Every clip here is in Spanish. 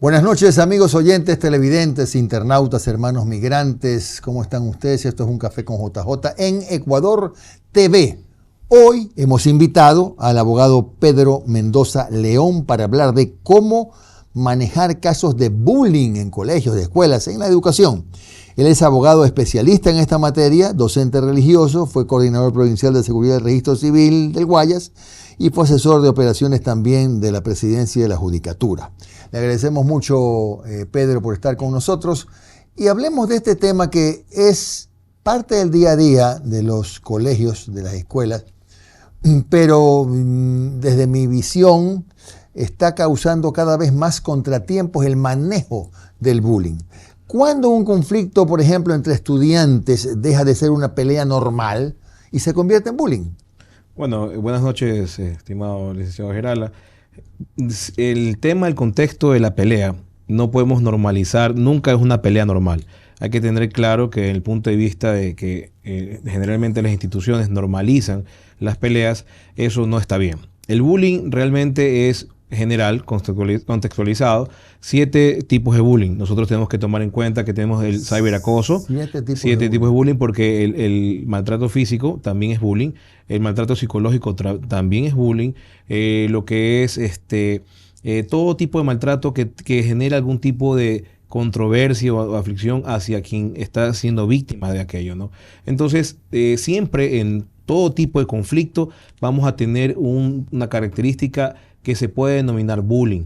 Buenas noches, amigos oyentes, televidentes, internautas, hermanos migrantes. ¿Cómo están ustedes? Esto es Un Café con JJ en Ecuador TV. Hoy hemos invitado al abogado Pedro Mendoza León para hablar de cómo manejar casos de bullying en colegios, de escuelas, en la educación. Él es abogado especialista en esta materia, docente religioso, fue coordinador provincial de seguridad del registro civil del Guayas y fue asesor de operaciones también de la presidencia de la judicatura. Le agradecemos mucho, Pedro, por estar con nosotros y hablemos de este tema que es parte del día a día de los colegios, de las escuelas, pero desde mi visión está causando cada vez más contratiempos el manejo del bullying. ¿Cuándo un conflicto, por ejemplo, entre estudiantes deja de ser una pelea normal y se convierte en bullying? Bueno, buenas noches, estimado licenciado Gerala. El tema, el contexto de la pelea, no podemos normalizar, nunca es una pelea normal. Hay que tener claro que desde el punto de vista de que generalmente las instituciones normalizan las peleas, eso no está bien. El bullying realmente es general, contextualizado, 7 tipos de bullying. Nosotros tenemos que tomar en cuenta que tenemos el ciberacoso, 7 tipos de bullying, porque el maltrato físico también es bullying, el maltrato psicológico también es bullying, lo que es todo tipo de maltrato que genera algún tipo de controversia o aflicción hacia quien está siendo víctima de aquello, ¿no? Entonces, siempre en todo tipo de conflicto vamos a tener una característica que se puede denominar bullying.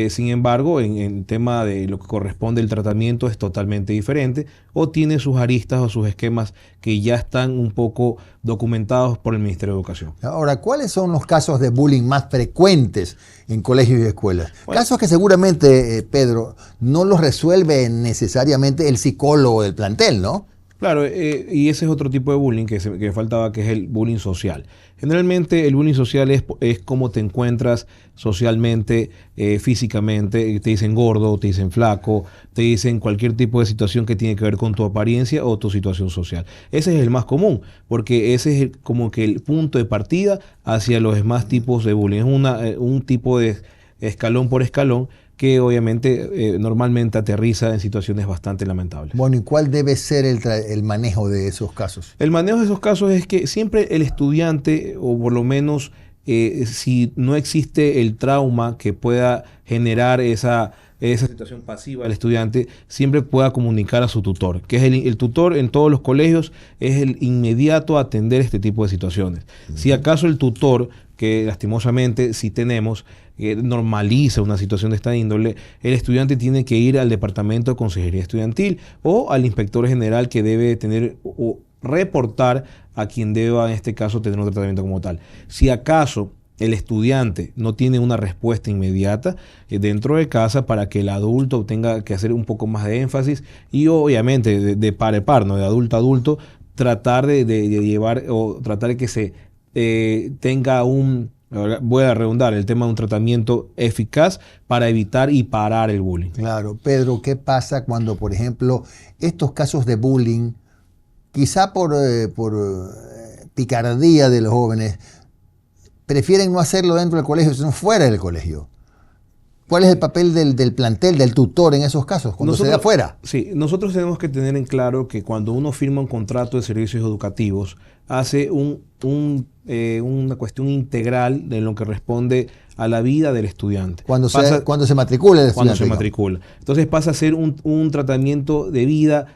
Sin embargo, en el tema de lo que corresponde al tratamiento es totalmente diferente o tiene sus aristas o sus esquemas que ya están un poco documentados por el Ministerio de Educación. Ahora, ¿cuáles son los casos de bullying más frecuentes en colegios y escuelas? Bueno, casos que seguramente, Pedro, no los resuelve necesariamente el psicólogo del plantel, ¿no? Claro, y ese es otro tipo de bullying que faltaba, que es el bullying social. Generalmente el bullying social es cómo te encuentras socialmente, físicamente. Te dicen gordo, te dicen flaco, te dicen cualquier tipo de situación que tiene que ver con tu apariencia o tu situación social. Ese es el más común, porque ese es como que el punto de partida hacia los demás tipos de bullying. Es un tipo de escalón por escalón que obviamente normalmente aterriza en situaciones bastante lamentables. Bueno, ¿y cuál debe ser el manejo de esos casos? El manejo de esos casos es que siempre el estudiante, o por lo menos si no existe el trauma que pueda generar esa situación pasiva del estudiante, siempre pueda comunicar a su tutor, que es el tutor en todos los colegios, es el inmediato a atender este tipo de situaciones. Si acaso el tutor, que lastimosamente sí tenemos, normaliza una situación de esta índole, el estudiante tiene que ir al departamento de consejería estudiantil o al inspector general, que debe tener o reportar a quien deba en este caso tener un tratamiento como tal. Si acaso el estudiante no tiene una respuesta inmediata dentro de casa, para que el adulto tenga que hacer un poco más de énfasis y obviamente de par a par, ¿no? De adulto a adulto, tratar de llevar o tratar de que se tenga voy a redundar, el tema de un tratamiento eficaz para evitar y parar el bullying. Claro, Pedro, ¿qué pasa cuando, por ejemplo, estos casos de bullying, quizá por picardía de los jóvenes, prefieren no hacerlo dentro del colegio, sino fuera del colegio? ¿Cuál es el papel del plantel, del tutor en esos casos, cuando se da afuera? Sí, nosotros tenemos que tener en claro que cuando uno firma un contrato de servicios educativos, hace una cuestión integral de lo que responde a la vida del estudiante. Cuando se matricula el estudiante. Cuando se matricula. Entonces pasa a ser un tratamiento de vida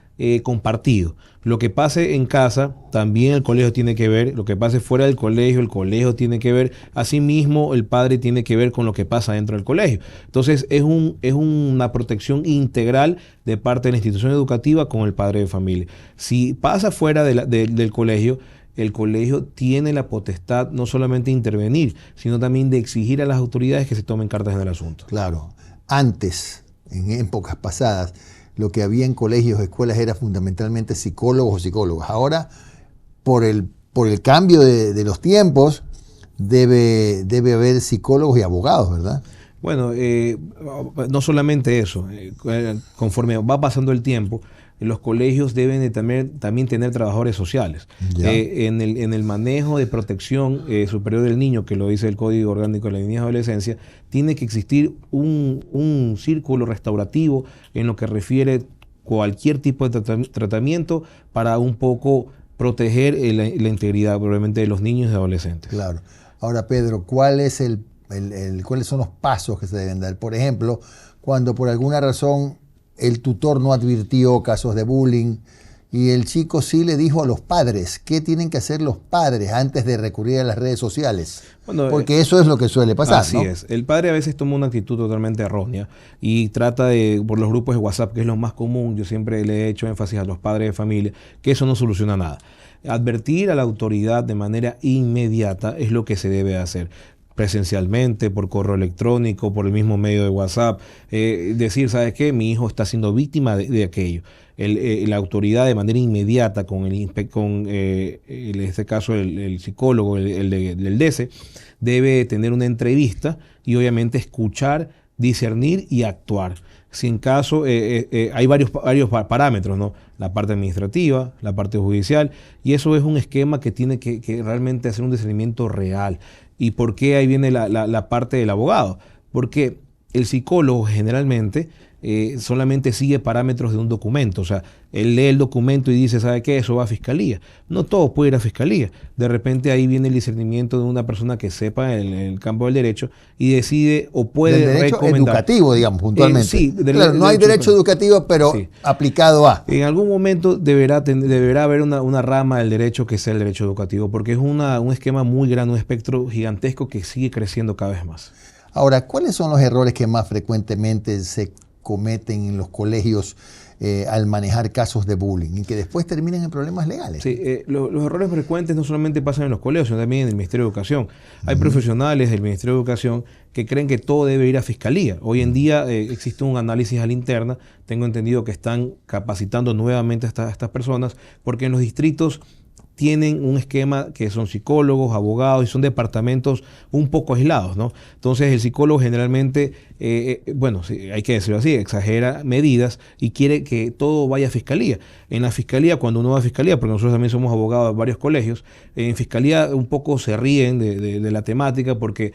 compartido. Lo que pase en casa, también el colegio tiene que ver. Lo que pase fuera del colegio, el colegio tiene que ver. Asimismo, el padre tiene que ver con lo que pasa dentro del colegio. Entonces, es una protección integral de parte de la institución educativa con el padre de familia. Si pasa fuera del colegio, el colegio tiene la potestad no solamente de intervenir, sino también de exigir a las autoridades que se tomen cartas en el asunto. Claro. Antes, en épocas pasadas, lo que había en colegios, escuelas, era fundamentalmente psicólogos o psicólogas. Ahora, por el cambio de los tiempos, debe haber psicólogos y abogados, ¿verdad? Bueno, no solamente eso. Conforme va pasando el tiempo, los colegios deben de también tener trabajadores sociales. En el manejo de protección superior del niño, que lo dice el Código Orgánico de la Niñez y Adolescencia, tiene que existir un círculo restaurativo en lo que refiere cualquier tipo de tratamiento para un poco proteger la integridad probablemente de los niños y adolescentes. Claro. Ahora, Pedro, ¿cuáles son los pasos que se deben dar? Por ejemplo, cuando por alguna razón el tutor no advirtió casos de bullying y el chico sí le dijo a los padres, ¿qué tienen que hacer los padres antes de recurrir a las redes sociales? Bueno, porque eso es lo que suele pasar, así, ¿no? Es. El padre a veces toma una actitud totalmente errónea y trata por los grupos de WhatsApp, que es lo más común, yo siempre le he hecho énfasis a los padres de familia, que eso no soluciona nada. Advertir a la autoridad de manera inmediata es lo que se debe hacer. Presencialmente, por correo electrónico, por el mismo medio de WhatsApp, decir, ¿sabes qué? Mi hijo está siendo víctima de aquello. La autoridad de manera inmediata en este caso el psicólogo, el DECE, debe tener una entrevista y obviamente escuchar, discernir y actuar. Si en caso hay varios parámetros, ¿no? La parte administrativa, la parte judicial, y eso es un esquema que tiene que realmente hacer un discernimiento real. ¿Y por qué ahí viene la parte del abogado? Porque el psicólogo generalmente solamente sigue parámetros de un documento. O sea, él lee el documento y dice, ¿sabe qué? Eso va a fiscalía. No todo puede ir a fiscalía. De repente ahí viene el discernimiento de una persona que sepa en el campo del derecho y decide o puede del derecho recomendar. Educativo, digamos, puntualmente. Sí, claro, no hay derecho educativo, pero sí, aplicado a. En algún momento deberá haber una rama del derecho que sea el derecho educativo, porque es un esquema muy grande, un espectro gigantesco que sigue creciendo cada vez más. Ahora, ¿cuáles son los errores que más frecuentemente se cometen en los colegios al manejar casos de bullying y que después terminan en problemas legales? Sí, los errores frecuentes no solamente pasan en los colegios, sino también en el Ministerio de Educación. Hay profesionales del Ministerio de Educación que creen que todo debe ir a fiscalía. Hoy en día existe un análisis a la interna. Tengo entendido que están capacitando nuevamente a estas personas porque en los distritos tienen un esquema que son psicólogos, abogados y son departamentos un poco aislados, ¿no? Entonces el psicólogo generalmente, bueno, sí, hay que decirlo así, exagera medidas y quiere que todo vaya a fiscalía. En la fiscalía, cuando uno va a fiscalía, porque nosotros también somos abogados de varios colegios, en fiscalía un poco se ríen de la temática porque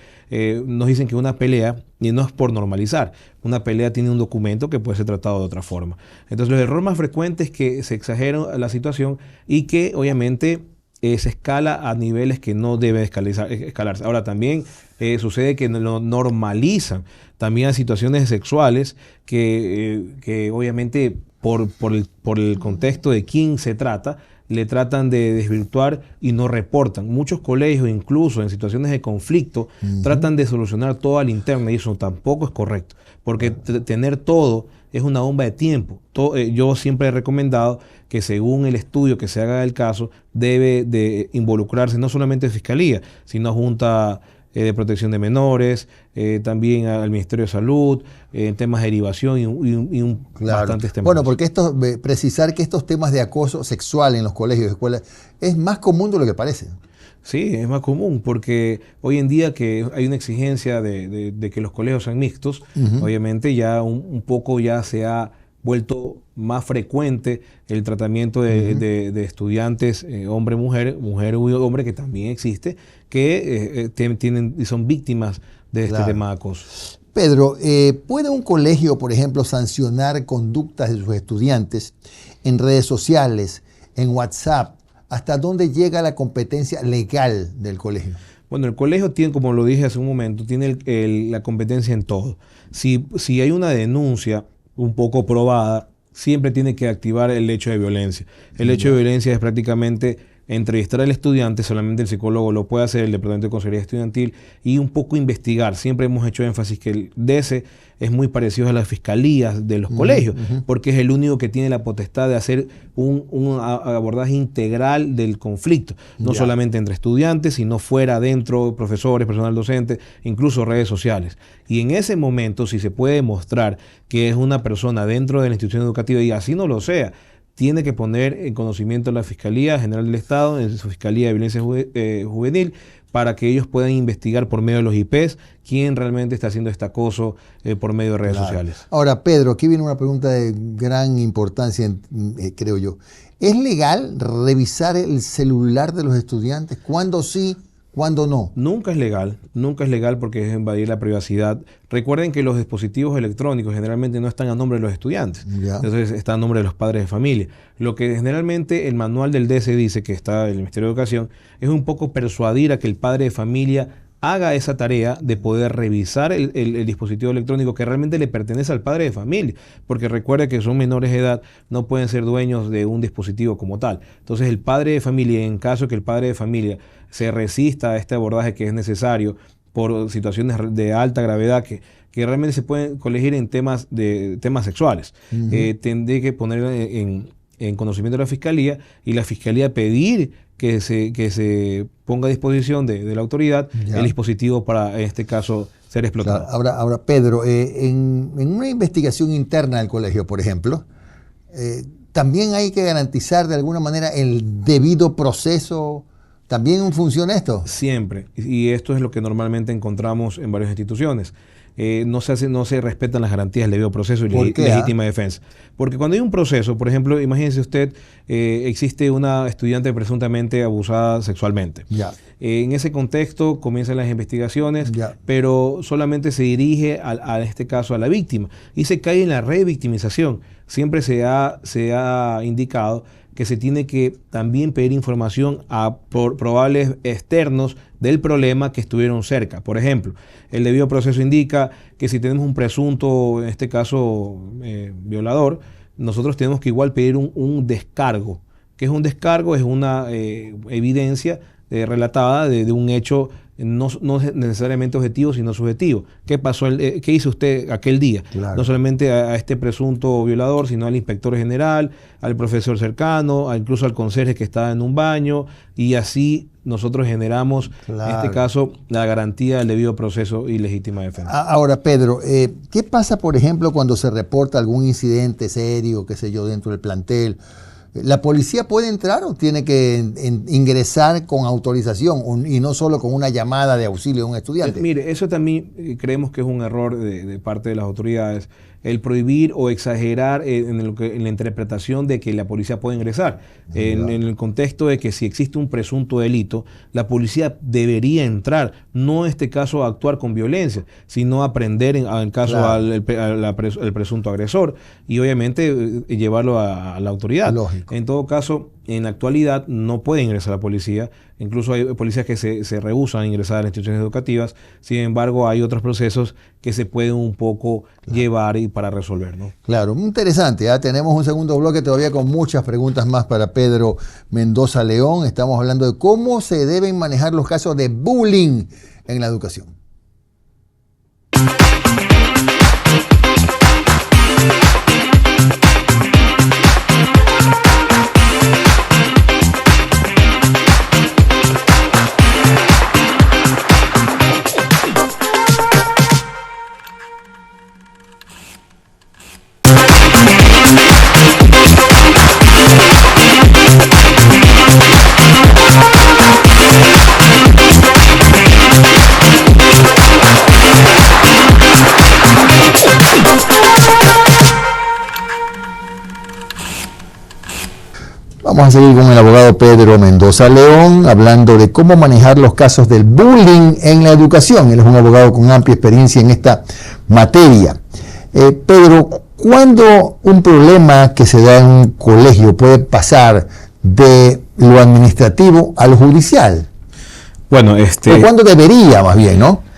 nos dicen que una pelea, y no es por normalizar, una pelea tiene un documento que puede ser tratado de otra forma. Entonces los errores más frecuentes es que se exagera la situación y que obviamente se escala a niveles que no debe escalarse. Ahora también sucede que lo normalizan también a situaciones sexuales que obviamente por el contexto de quién se trata, le tratan de desvirtuar y no reportan. Muchos colegios, incluso en situaciones de conflicto, tratan de solucionar todo al interno y eso tampoco es correcto, porque tener todo es una bomba de tiempo. Yo siempre he recomendado que según el estudio que se haga del caso, debe de involucrarse no solamente Fiscalía, sino Junta de Protección de Menores, también al Ministerio de Salud, en temas de derivación y bastantes temas. Bueno, porque precisar que estos temas de acoso sexual en los colegios y escuelas es más común de lo que parece. Sí, es más común porque hoy en día que hay una exigencia de que los colegios sean mixtos, obviamente ya un poco ya se ha vuelto más frecuente el tratamiento de estudiantes hombre-mujer, mujer-hombre, que también existe, que tienen y son víctimas de este tema de acoso. Pedro, ¿puede un colegio, por ejemplo, sancionar conductas de sus estudiantes en redes sociales, en WhatsApp? ¿Hasta dónde llega la competencia legal del colegio? Bueno, el colegio tiene, como lo dije hace un momento, tiene la competencia en todo. Si hay una denuncia un poco probada, siempre tiene que activar el hecho de violencia. El hecho de violencia es prácticamente entrevistar al estudiante, solamente el psicólogo lo puede hacer, el Departamento de Consejería Estudiantil, y un poco investigar. Siempre hemos hecho énfasis que el DECE es muy parecido a las fiscalías de los colegios, porque es el único que tiene la potestad de hacer un abordaje integral del conflicto, no solamente entre estudiantes, sino fuera, dentro, profesores, personal docente, incluso redes sociales. Y en ese momento, si se puede demostrar que es una persona dentro de la institución educativa y así no lo sea, tiene que poner en conocimiento a la Fiscalía General del Estado, en su Fiscalía de Violencia Juvenil, para que ellos puedan investigar por medio de los IPs quién realmente está haciendo este acoso por medio de redes sociales. Ahora, Pedro, aquí viene una pregunta de gran importancia, creo yo. ¿Es legal revisar el celular de los estudiantes? ¿Cuándo sí? ¿Cuándo no? Nunca es legal porque es invadir la privacidad. Recuerden que los dispositivos electrónicos generalmente no están a nombre de los estudiantes, entonces están a nombre de los padres de familia. Lo que generalmente el manual del DC dice, que está en el Ministerio de Educación, es un poco persuadir a que el padre de familia haga esa tarea de poder revisar el dispositivo electrónico que realmente le pertenece al padre de familia, porque recuerda que son menores de edad, no pueden ser dueños de un dispositivo como tal. Entonces el padre de familia, en caso que el padre de familia se resista a este abordaje que es necesario por situaciones de alta gravedad que realmente se pueden colegir en temas sexuales, tendré que poner en conocimiento de la Fiscalía y la Fiscalía pedir que se ponga a disposición de la autoridad el dispositivo para, en este caso, ser explotado. Ahora Pedro, en una investigación interna del colegio, por ejemplo, también hay que garantizar de alguna manera el debido proceso. ¿También funciona esto? Siempre. Y esto es lo que normalmente encontramos en varias instituciones. No se respetan las garantías del debido proceso y legítima defensa. Porque cuando hay un proceso, por ejemplo, imagínese usted, existe una estudiante presuntamente abusada sexualmente. En ese contexto comienzan las investigaciones, pero solamente se dirige a este caso a la víctima y se cae en la revictimización. Siempre se ha indicado que se tiene que también pedir información a probables externos del problema que estuvieron cerca. Por ejemplo, el debido proceso indica que si tenemos un presunto, en este caso violador, nosotros tenemos que igual pedir un descargo. ¿Qué es un descargo? Es una evidencia relatada de un hecho no necesariamente objetivo, sino subjetivo. ¿Qué pasó? ¿Qué hizo usted aquel día? No solamente a este presunto violador, sino al inspector general, al profesor cercano, incluso al conserje que estaba en un baño, y así nosotros generamos, en este caso, la garantía del debido proceso y legítima defensa. Ahora, Pedro, ¿qué pasa, por ejemplo, cuando se reporta algún incidente serio, qué sé yo, dentro del plantel? ¿La policía puede entrar o tiene que ingresar con autorización y no solo con una llamada de auxilio de un estudiante? Mire, eso también creemos que es un error de parte de las autoridades, el prohibir o exagerar en la interpretación de que la policía puede ingresar. En el contexto de que si existe un presunto delito, la policía debería entrar, no en este caso a actuar con violencia, sino a prender en caso al presunto agresor y obviamente llevarlo a la autoridad. Lógico. En todo caso, en la actualidad no puede ingresar la policía, incluso hay policías que se rehúsan a ingresar a las instituciones educativas, sin embargo hay otros procesos que se pueden un poco llevar y para resolver, ¿no? Claro, muy interesante. Tenemos un segundo bloque todavía con muchas preguntas más para Pedro Mendoza León. Estamos hablando de cómo se deben manejar los casos de bullying en la educación. Vamos a seguir con el abogado Pedro Mendoza León, hablando de cómo manejar los casos del bullying en la educación. Él es un abogado con amplia experiencia en esta materia. Pedro, ¿cuándo un problema que se da en un colegio puede pasar de lo administrativo a lo judicial? Bueno, ¿O cuándo debería, más bien, no?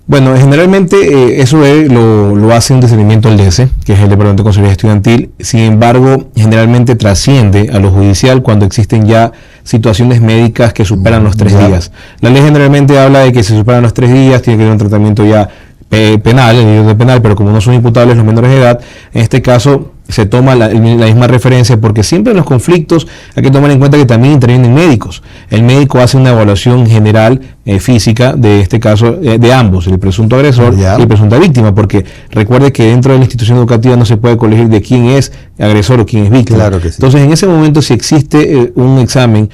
Bueno, generalmente eso lo hace un discernimiento del DS, que es el Departamento de Consejería Estudiantil. Sin embargo, generalmente trasciende a lo judicial cuando existen ya situaciones médicas que superan los 3 días. La ley generalmente habla de que si superan los 3 días tiene que haber un tratamiento ya penal, el nivel de penal, pero como no son imputables los menores de edad, en este caso se toma la misma referencia, porque siempre en los conflictos hay que tomar en cuenta que también intervienen médicos. El médico hace una evaluación general física de este caso, de ambos, el presunto agresor y la presunta víctima, porque recuerde que dentro de la institución educativa no se puede colegir de quién es agresor o quién es víctima. Claro que sí. Entonces, en ese momento, si existe un examen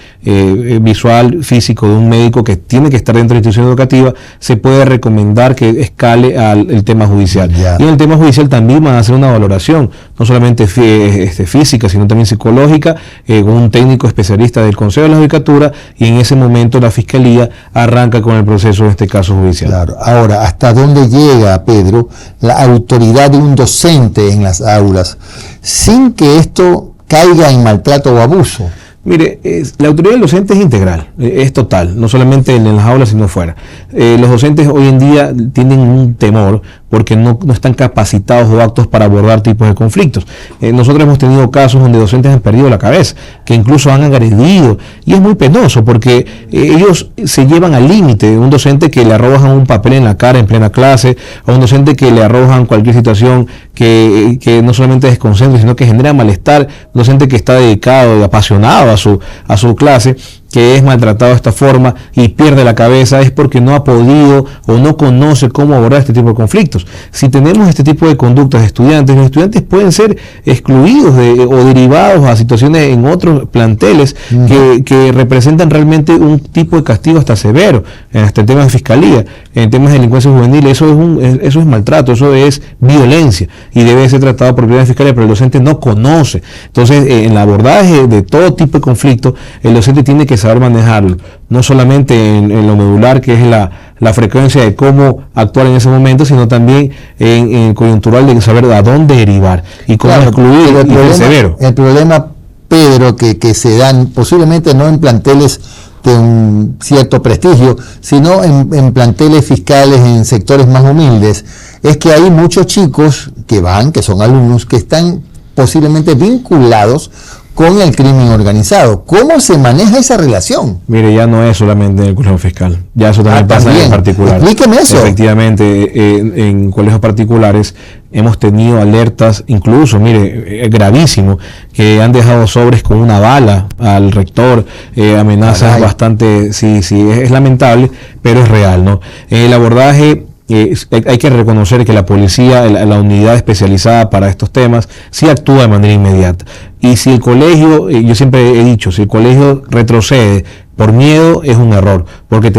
visual, físico de un médico que tiene que estar dentro de la institución educativa, se puede recomendar que escale al tema judicial. Y en el tema judicial también van a hacer una valoración, no solamente física, sino también psicológica, con un técnico especialista del Consejo de la Judicatura, y en ese momento la Fiscalía arranca con el proceso, en este caso judicial. Claro. Ahora, ¿hasta dónde llega, Pedro, la autoridad de un docente en las aulas sin que esto caiga en maltrato o abuso? Mire, la autoridad del docente es integral, es total, no solamente en las aulas, sino fuera. Los docentes hoy en día tienen un temor porque no están capacitados o aptos para abordar tipos de conflictos. Nosotros hemos tenido casos donde docentes han perdido la cabeza, que incluso han agredido, y es muy penoso porque ellos se llevan al límite. Un docente que le arrojan un papel en la cara en plena clase, a un docente que le arrojan cualquier situación que no solamente desconcentra, sino que genera malestar, un docente que está dedicado y apasionado a su clase, que es maltratado de esta forma y pierde la cabeza, es porque no ha podido o no conoce cómo abordar este tipo de conflictos. Si tenemos este tipo de conductas de estudiantes, los estudiantes pueden ser excluidos o derivados a situaciones en otros planteles que representan realmente un tipo de castigo hasta severo, hasta en temas de fiscalía, en temas de delincuencia juvenil. Eso es maltrato, eso es violencia y debe ser tratado por vía fiscalía, pero el docente no conoce. Entonces, en el abordaje de todo tipo de conflicto, el docente tiene que saber manejarlo, no solamente en lo medular, que es la frecuencia de cómo actuar en ese momento, sino también en el coyuntural de saber a dónde derivar y cómo excluir y ser severo. El problema, Pedro, que se dan posiblemente no en planteles de un cierto prestigio, sino en planteles fiscales en sectores más humildes, es que hay muchos chicos que son alumnos, que están posiblemente vinculados con el crimen organizado. ¿Cómo se maneja esa relación? Mire, ya no es solamente en el colegio fiscal, ya eso también pasa en particular. Explíqueme eso. Efectivamente, en colegios particulares hemos tenido alertas, incluso, mire, gravísimo, que han dejado sobres con una bala al rector, amenazas bastante, sí, es lamentable, pero es real, ¿no? El abordaje, hay que reconocer que la policía, la unidad especializada para estos temas, sí actúa de manera inmediata. Y si el colegio, yo siempre he dicho, si el colegio retrocede por miedo, es un error, porque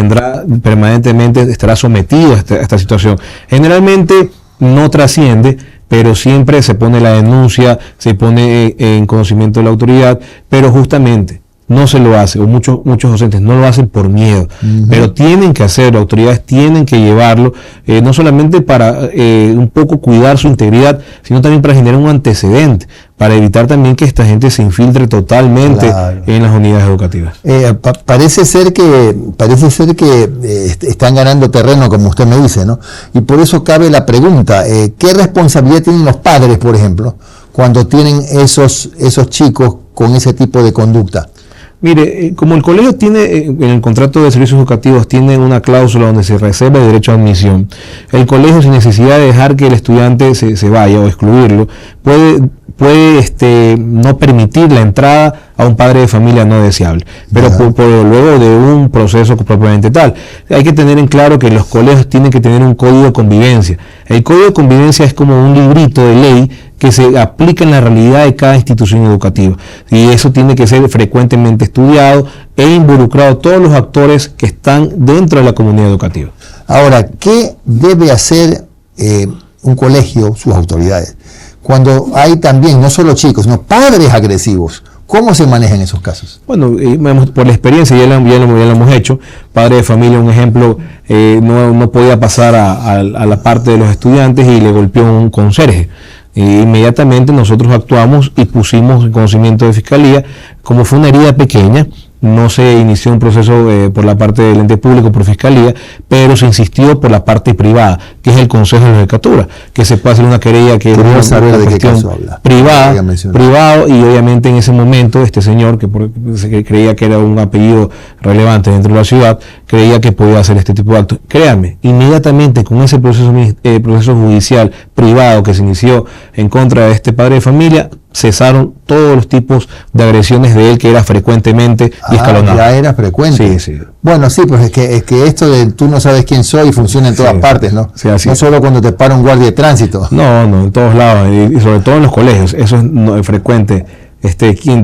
estará sometido a esta situación. Generalmente no trasciende, pero siempre se pone la denuncia, se pone en conocimiento de la autoridad, pero justamente no se lo hace, o muchos docentes no lo hacen por miedo, pero tienen que hacerlo, autoridades tienen que llevarlo, no solamente para un poco cuidar su integridad, sino también para generar un antecedente, para evitar también que esta gente se infiltre totalmente en las unidades educativas. Parece ser que están ganando terreno, como usted me dice, ¿no? Y por eso cabe la pregunta, ¿qué responsabilidad tienen los padres, por ejemplo, cuando tienen esos chicos con ese tipo de conducta? Mire, como el colegio tiene, en el contrato de servicios educativos, tiene una cláusula donde se reserva el derecho a admisión, el colegio, sin necesidad de dejar que el estudiante se vaya o excluirlo, puede no permitir la entrada a un padre de familia no deseable, pero luego de un proceso propiamente tal. Hay que tener en claro que los colegios tienen que tener un código de convivencia. El código de convivencia es como un librito de ley que se aplica en la realidad de cada institución educativa, y eso tiene que ser frecuentemente estudiado e involucrado todos los actores que están dentro de la comunidad educativa. Ahora, ¿qué debe hacer un colegio, sus autoridades, cuando hay también no solo chicos, sino padres agresivos? ¿Cómo se manejan esos casos? Bueno, por la experiencia ya lo hemos hecho. Padre de familia, un ejemplo, no podía pasar a la parte de los estudiantes y le golpeó un conserje. Inmediatamente nosotros actuamos y pusimos en conocimiento de fiscalía. Como fue una herida pequeña, no se inició un proceso por la parte del ente público, por fiscalía, pero se insistió por la parte privada, que es el Consejo de la Judicatura, que se puede hacer una querella que es saber de qué caso habla. Privado, y obviamente en ese momento este señor, que creía que era un apellido relevante dentro de la ciudad, creía que podía hacer este tipo de actos. Créanme, inmediatamente con ese proceso judicial privado que se inició en contra de este padre de familia, cesaron todos los tipos de agresiones de él, que era frecuentemente y escalonado. Ya era frecuente. Sí. Bueno, sí, pues es que esto de tú no sabes quién soy funciona en todas partes, ¿no? Sí, así no solo cuando te para un guardia de tránsito. No, en todos lados, y sobre todo en los colegios, eso es frecuente.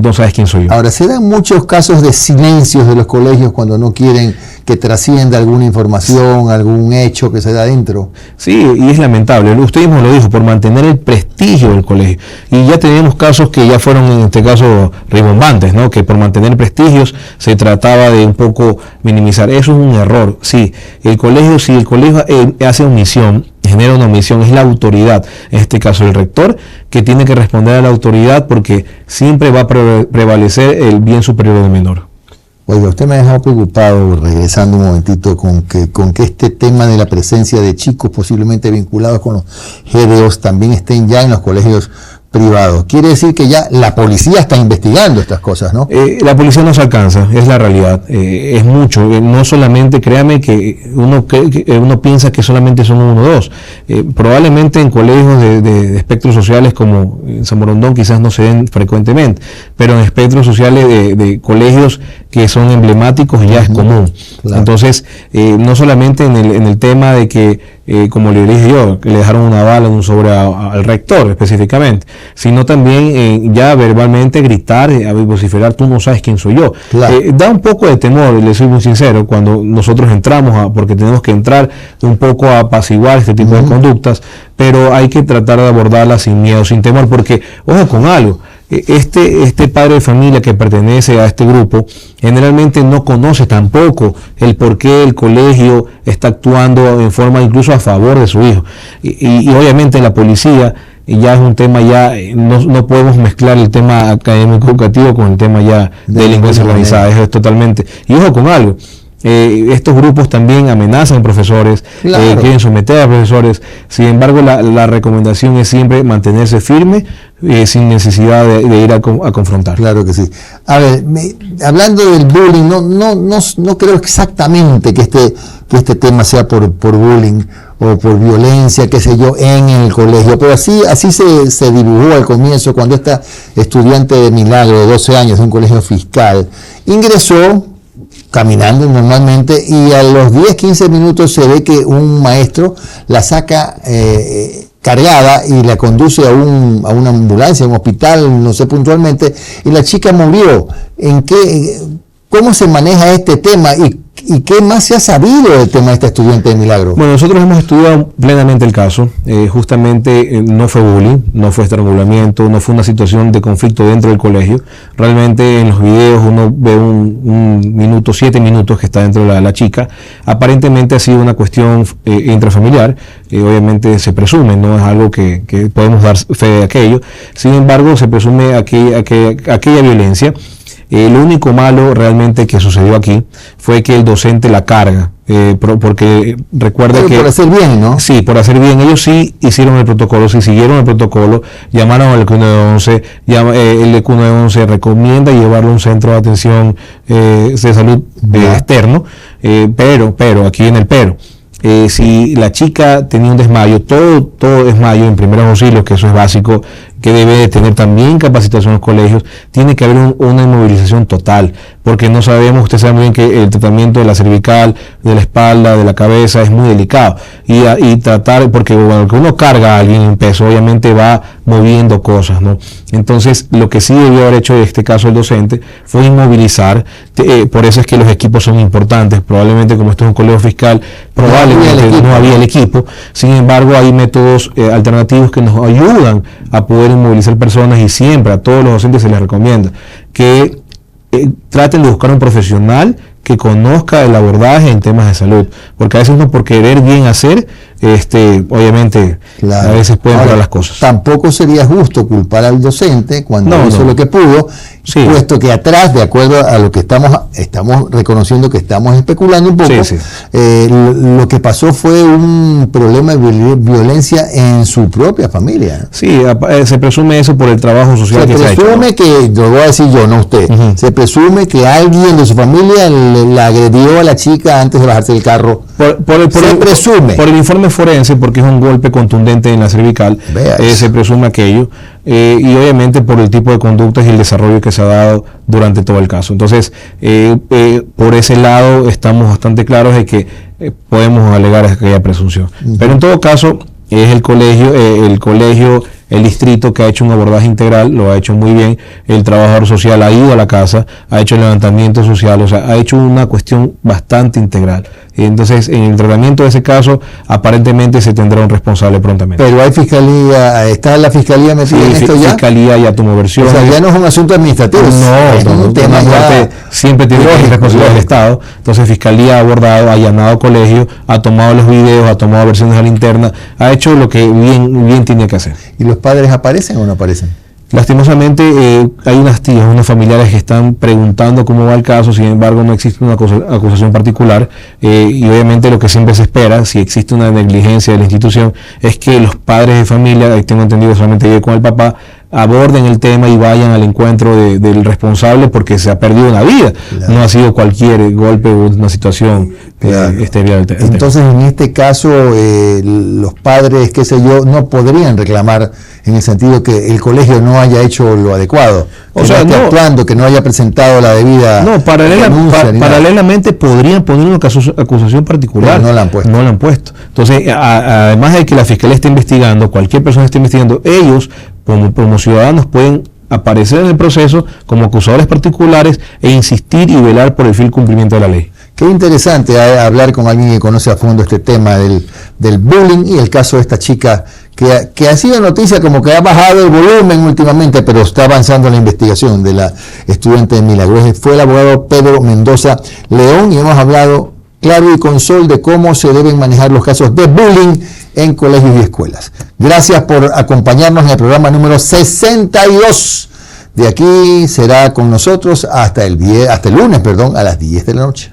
No sabes quién soy yo. Ahora, se dan muchos casos de silencios de los colegios cuando no quieren que trascienda alguna información, algún hecho que se da dentro. Sí, y es lamentable. Usted mismo lo dijo, por mantener el prestigio del colegio. Y ya tenemos casos que ya fueron, en este caso, rimbombantes, ¿no? Que por mantener prestigios se trataba de un poco minimizar. Eso es un error. Sí, si el colegio hace omisión, genera una omisión, es la autoridad, en este caso el rector, que tiene que responder a la autoridad, porque siempre va a prevalecer el bien superior del menor. Oiga, usted me ha dejado preocupado, regresando un momentito, con que este tema de la presencia de chicos posiblemente vinculados con los GDOs también estén ya en los colegios privados. Quiere decir que ya la policía está investigando estas cosas, ¿no? La policía no se alcanza, es la realidad. Es mucho. No solamente, créame que uno piensa que solamente son uno o dos. Probablemente en colegios de espectros sociales como en San Borondón quizás no se den frecuentemente, pero en espectros sociales de colegios que son emblemáticos ya es común. Claro. Entonces, no solamente en el tema de que como le dije yo, que le dejaron una bala en un sobre al rector específicamente, sino también ya verbalmente gritar, vociferar, tú no sabes quién soy yo. Claro. Da un poco de temor, le soy muy sincero, cuando nosotros entramos, porque tenemos que entrar un poco a apaciguar este tipo de conductas, pero hay que tratar de abordarlas sin miedo, sin temor, porque, ojo con algo, este padre de familia que pertenece a este grupo generalmente no conoce tampoco el por qué el colegio está actuando en forma incluso a favor de su hijo, y obviamente la policía ya es un tema, ya no podemos mezclar el tema académico educativo con el tema ya de delincuencia organizada, eso es totalmente, y ojo con algo, estos grupos también amenazan profesores, claro, quieren someter a profesores. Sin embargo, la recomendación es siempre mantenerse firme, sin necesidad de ir a confrontar. Claro que sí. A ver, hablando del bullying, no creo exactamente que este tema sea por bullying o por violencia, qué sé yo, en el colegio, pero así se dibujó al comienzo, cuando esta estudiante de Milagro de 12 años de un colegio fiscal ingresó caminando normalmente, y a los 10-15 minutos se ve que un maestro la saca cargada y la conduce a una ambulancia, a un hospital, no sé puntualmente, y la chica murió. ¿Cómo se maneja este tema y qué más se ha sabido del tema de esta estudiante de Milagro? Bueno, nosotros hemos estudiado plenamente el caso. Justamente no fue bullying, no fue estrangulamiento, no fue una situación de conflicto dentro del colegio. Realmente en los videos uno ve un minuto, 7 minutos que está dentro de la chica. Aparentemente ha sido una cuestión intrafamiliar. Obviamente se presume, no es algo que podemos dar fe de aquello. Sin embargo, se presume aquella violencia. Lo único malo realmente que sucedió aquí fue que el docente la carga, porque recuerda que... por hacer bien, ¿no? Sí, por hacer bien. Ellos sí hicieron el protocolo, sí siguieron el protocolo, llamaron al ECU 911, el ECU 911 recomienda llevarlo a un centro de atención de salud externo, pero, aquí en el pero. Si la chica tenía un desmayo, todo desmayo en primeros auxilios, que eso es básico, que debe de tener también capacitación en los colegios, tiene que haber una inmovilización total, porque no sabemos, usted sabe muy bien que el tratamiento de la cervical, de la espalda, de la cabeza es muy delicado, y tratar, porque cuando uno carga a alguien en peso, obviamente va moviendo cosas, ¿no? Entonces, lo que sí debió haber hecho en este caso el docente fue inmovilizar, por eso es que los equipos son importantes. Probablemente, como esto es un colegio fiscal, probablemente no había el equipo. Sin embargo, hay métodos alternativos que nos ayudan a poder inmovilizar personas, y siempre a todos los docentes se les recomienda que traten de buscar un profesional que conozca el abordaje en temas de salud, porque a veces uno, por querer bien hacer, obviamente Claro. a veces pueden Ahora, parar las cosas. Tampoco sería justo culpar al docente cuando No, hizo no. lo que pudo, Sí. puesto que atrás, de acuerdo a lo que estamos reconociendo que estamos especulando un poco, Sí, sí. Lo que pasó fue un problema de violencia en su propia familia. Sí, se presume eso por el trabajo social Se que se ha hecho, ¿no? presume que, lo voy a decir yo, no usted, Ujú. se presume que alguien de su familia la agredió a la chica antes de bajarse del carro. Se presume. Por el informe forense, porque es un golpe contundente en la cervical, Vea eso. se presume aquello, y obviamente por el tipo de conductas y el desarrollo que se ha dado durante todo el caso. Entonces, por ese lado estamos bastante claros de que podemos alegar aquella presunción. Pero en todo caso, es el colegio, el distrito que ha hecho un abordaje integral, lo ha hecho muy bien. El trabajador social ha ido a la casa, ha hecho el levantamiento social, o sea, ha hecho una cuestión bastante integral. Entonces, en el tratamiento de ese caso, aparentemente se tendrá un responsable prontamente. Pero hay fiscalía, está la fiscalía metida en esto ya. Fiscalía ya tomó versión. O sea, ya no es un asunto administrativo, es un tema ya siempre tiene que ser responsabilidad del Estado. Entonces, Fiscalía ha abordado, ha allanado colegio, ha tomado los videos, ha tomado versiones a la interna, ha hecho lo que bien tiene que hacer. ¿Y los padres aparecen o no aparecen? Lastimosamente hay unas tías, unos familiares que están preguntando cómo va el caso, sin embargo no existe una acusación particular, y obviamente lo que siempre se espera, si existe una negligencia de la institución, es que los padres de familia, tengo entendido solamente yo con el papá, aborden el tema y vayan al encuentro del responsable, porque se ha perdido una vida, Claro. no ha sido cualquier golpe o una situación Claro. exterior. Entonces, en este caso, los padres, qué sé yo, no podrían reclamar en el sentido que el colegio no haya hecho lo adecuado, O que sea, no esté no. actuando, que no haya presentado la debida No, denuncia ni nada. paralelamente podrían poner una acusación particular. Pero no la han puesto. No la han puesto. Entonces, además de que la fiscalía esté investigando, cualquier persona esté investigando, ellos, como ciudadanos, pueden aparecer en el proceso como acusadores particulares e insistir y velar por el fiel cumplimiento de la ley. Qué interesante hablar con alguien que conoce a fondo este tema del bullying y el caso de esta chica que ha sido noticia como que ha bajado el volumen últimamente, pero está avanzando la investigación de la estudiante de Milagros. Fue el abogado Pedro Mendoza León y hemos hablado claro y con sol de cómo se deben manejar los casos de bullying en colegios y escuelas. Gracias por acompañarnos en el programa número 62. De aquí será con nosotros hasta el lunes, a las 10 de la noche.